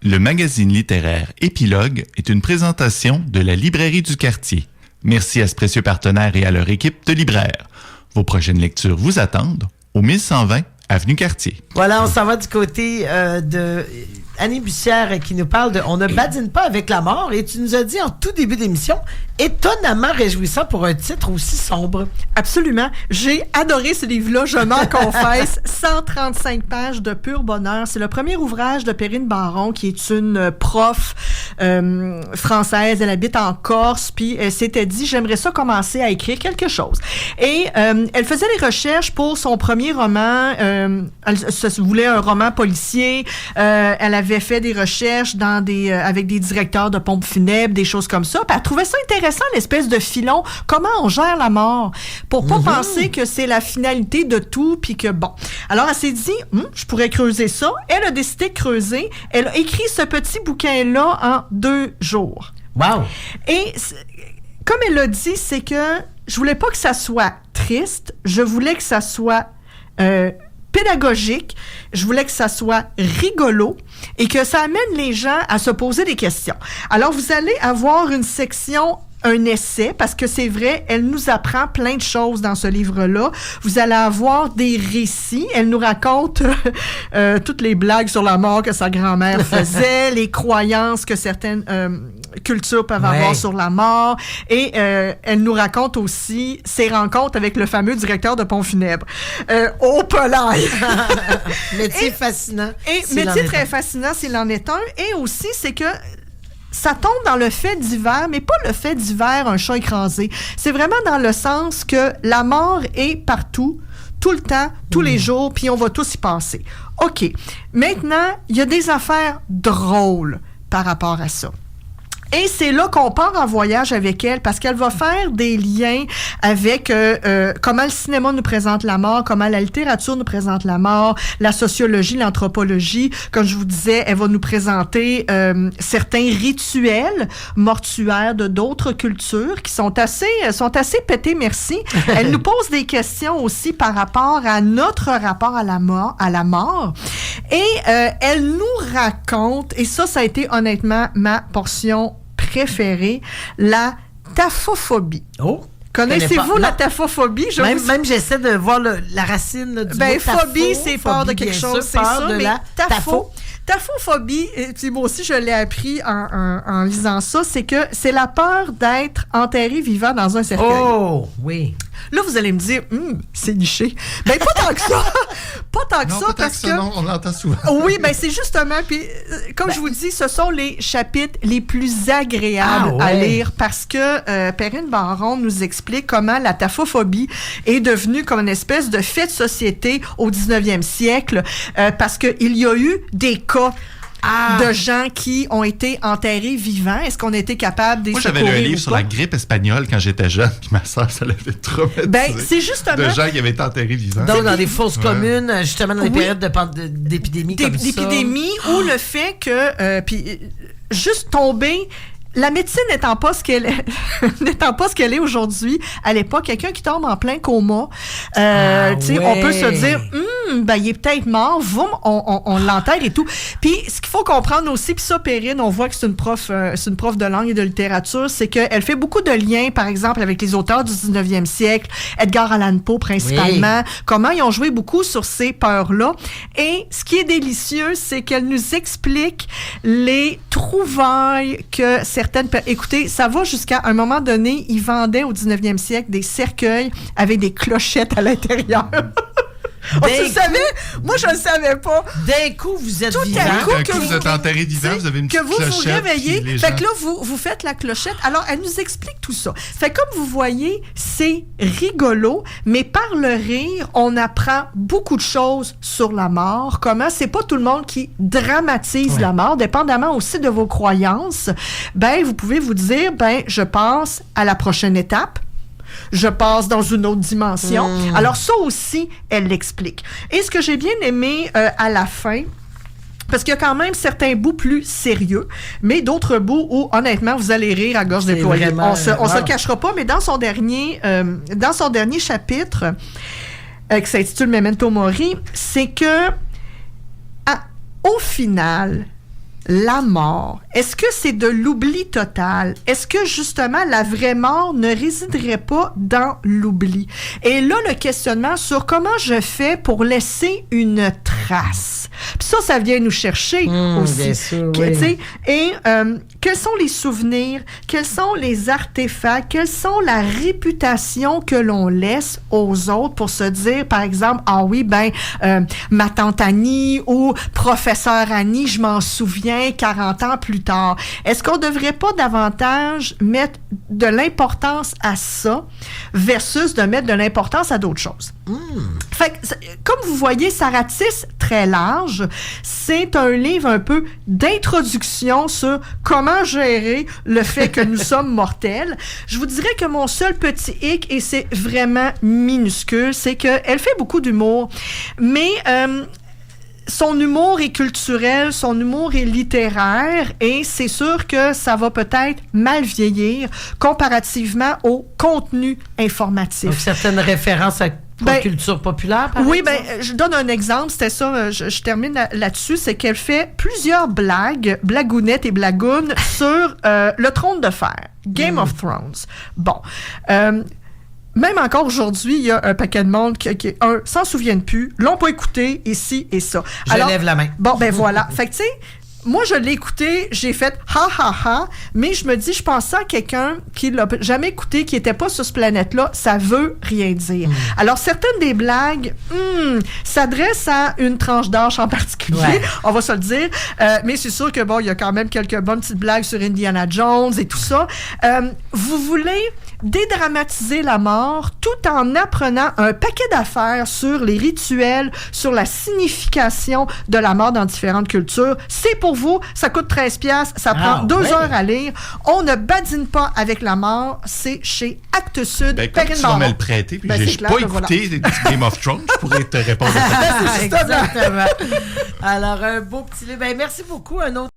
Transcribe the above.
le magazine littéraire Épilogue est une présentation de la Librairie du Quartier. Merci à ce précieux partenaire et à leur équipe de libraires. Vos prochaines lectures vous attendent au 1120 Avenue Cartier. Voilà, on s'en va du côté de Annie Bussière qui nous parle de « On ne badine pas avec la mort » et tu nous as dit en tout début d'émission, étonnamment réjouissant pour un titre aussi sombre. Absolument. J'ai adoré ce livre-là, je m'en confesse. 135 pages de pur bonheur. C'est le premier ouvrage de Perrine Baron, qui est une prof française. Elle habite en Corse, puis elle s'était dit, j'aimerais ça commencer à écrire quelque chose. Et elle faisait les recherches pour son premier roman. Elle se voulait un roman policier. Elle avait fait des recherches avec des directeurs de pompes funèbres, des choses comme ça. Puis elle trouvait ça intéressant, l'espèce de filon. Comment on gère la mort? Pour pas penser que c'est la finalité de tout, puis que bon. Alors, elle s'est dit, je pourrais creuser ça. Elle a décidé de creuser. Elle a écrit ce petit bouquin-là en 2 jours. Wow! Et comme elle l'a dit, c'est que je voulais pas que ça soit triste. Je voulais que ça soit pédagogique, je voulais que ça soit rigolo et que ça amène les gens à se poser des questions. Alors, vous allez avoir une section un essai, parce que c'est vrai, elle nous apprend plein de choses dans ce livre-là. Vous allez avoir des récits. Elle nous raconte toutes les blagues sur la mort que sa grand-mère faisait, les croyances que certaines cultures peuvent avoir sur la mort. Et elle nous raconte aussi ses rencontres avec le fameux directeur de pompes funèbres. Au polaille! Métier fascinant. Métier très fascinant s'il en est un. Et aussi, c'est que ça tombe dans le fait divers, mais pas le fait divers, un chat écrasé. C'est vraiment dans le sens que la mort est partout, tout le temps, tous les jours, puis on va tous y passer. OK. Maintenant, il y a des affaires drôles par rapport à ça. Et c'est là qu'on part en voyage avec elle, parce qu'elle va faire des liens avec comment le cinéma nous présente la mort, comment la littérature nous présente la mort, la sociologie, l'anthropologie. Comme je vous disais, elle va nous présenter certains rituels mortuaires de d'autres cultures qui sont assez pétés, merci. Elle nous pose des questions aussi par rapport à notre rapport à la mort. Et elle nous raconte, et ça a été honnêtement ma portion préférée, la taphophobie. Oh! Connaissez-vous la taphophobie? Même j'essaie de voir la racine du mot phobie, c'est peur de quelque chose, c'est ça, mais tapho. Taphophobie, et moi aussi je l'ai appris en lisant ça, c'est que c'est la peur d'être enterré vivant dans un cercueil. Oh, oui. Là, vous allez me dire, c'est niché. Ben, pas tant que ça. Pas tant que ça, parce que... Non, on l'entend souvent. Oui, ben, c'est justement, puis comme je vous dis, ce sont les chapitres les plus agréables à lire, parce que Perrine Baron nous explique comment la taphophobie est devenue comme une espèce de fait de société au 19e siècle, parce qu'il y a eu des cas de gens qui ont été enterrés vivants. Est-ce qu'on a été capable de les secourir? Moi, j'avais lu un livre sur la grippe espagnole quand j'étais jeune, puis ma soeur, ça l'avait traumatisé. Ben, c'est justement... De gens qui avaient été enterrés vivants. Donc, dans des fosses communes, justement, dans des périodes d'épidémie comme ça. D'épidémie, ou le fait que... puis, juste tomber... La médecine n'étant pas ce qu'elle est aujourd'hui, à l'époque, quelqu'un qui tombe en plein coma, on peut se dire, il est peut-être mort, on l'enterre et tout. Puis, ce qu'il faut comprendre aussi, puis ça, Perrine, on voit que c'est une prof de langue et de littérature, c'est qu'elle fait beaucoup de liens, par exemple, avec les auteurs du 19e siècle, Edgar Allan Poe principalement, comment ils ont joué beaucoup sur ces peurs-là. Et ce qui est délicieux, c'est qu'elle nous explique les trouvailles que écoutez, ça va jusqu'à un moment donné, ils vendaient au 19e siècle des cercueils avec des clochettes à l'intérieur. Tu le savais? Moi, je le savais pas. D'un coup, vous êtes vivant. D'un coup, vous êtes enterré vivant, vous avez une petite clochette. Que vous vous réveillez. Fait que là, vous faites la clochette. Alors, elle nous explique tout ça. Fait que comme vous voyez, c'est rigolo, mais par le rire, on apprend beaucoup de choses sur la mort. Comment c'est pas tout le monde qui dramatise la mort, dépendamment aussi de vos croyances. Ben, vous pouvez vous dire, je passe à la prochaine étape. Je passe dans une autre dimension. Alors ça aussi, elle l'explique. Et ce que j'ai bien aimé à la fin, parce qu'il y a quand même certains bouts plus sérieux, mais d'autres bouts où, honnêtement, vous allez rire à gorge déployée. On se le cachera pas, mais dans son dernier chapitre, qui s'intitule Memento Mori, c'est que, au final, la mort, est-ce que c'est de l'oubli total? Est-ce que, justement, la vraie mort ne résiderait pas dans l'oubli? Et là, le questionnement sur comment je fais pour laisser une trace. Puis ça vient nous chercher aussi. Bien sûr, oui. Et quels sont les souvenirs? Quels sont les artefacts? Quelle sont la réputation que l'on laisse aux autres pour se dire, par exemple, ah oui, ma tante Annie ou professeur Annie, je m'en souviens 40 ans plus tard. Est-ce qu'on ne devrait pas davantage mettre de l'importance à ça versus de mettre de l'importance à d'autres choses? Fait que, comme vous voyez, ça ratisse très large. C'est un livre un peu d'introduction sur comment gérer le fait que nous sommes mortels. Je vous dirais que mon seul petit hic, et c'est vraiment minuscule, c'est qu'elle fait beaucoup d'humour, mais son humour est culturel, son humour est littéraire, et c'est sûr que ça va peut-être mal vieillir comparativement au contenu informatif. Donc, certaines références à culture populaire, par exemple? Je donne un exemple, c'était ça, je termine là-dessus, c'est qu'elle fait plusieurs blagounettes et blagounes sur le trône de fer, Game of Thrones. Bon, même encore aujourd'hui, il y a un paquet de monde qui s'en souviennent plus, l'ont pas écouté, ici et ça. Je lève la main. Bon, voilà. Fait que, tu sais, moi, je l'ai écouté, j'ai fait ha ha ha, mais je me dis, je pensais à quelqu'un qui l'a jamais écouté, qui était pas sur cette planète-là, ça veut rien dire. Alors, certaines des blagues s'adressent à une tranche d'âge en particulier, on va se le dire, mais c'est sûr que il y a quand même quelques bonnes petites blagues sur Indiana Jones et tout ça. Vous voulez dédramatiser la mort tout en apprenant un paquet d'affaires sur les rituels, sur la signification de la mort dans différentes cultures. C'est pour vous, ça coûte 13$, ça prend 2 heures à lire. On ne badine pas avec la mort, c'est chez Actes Sud. Comme tu vas me le prêter, puis j'ai pas écouté Game of Thrones, je pourrais te répondre à ça. Exactement. Alors, un beau petit livre. Merci beaucoup. Un autre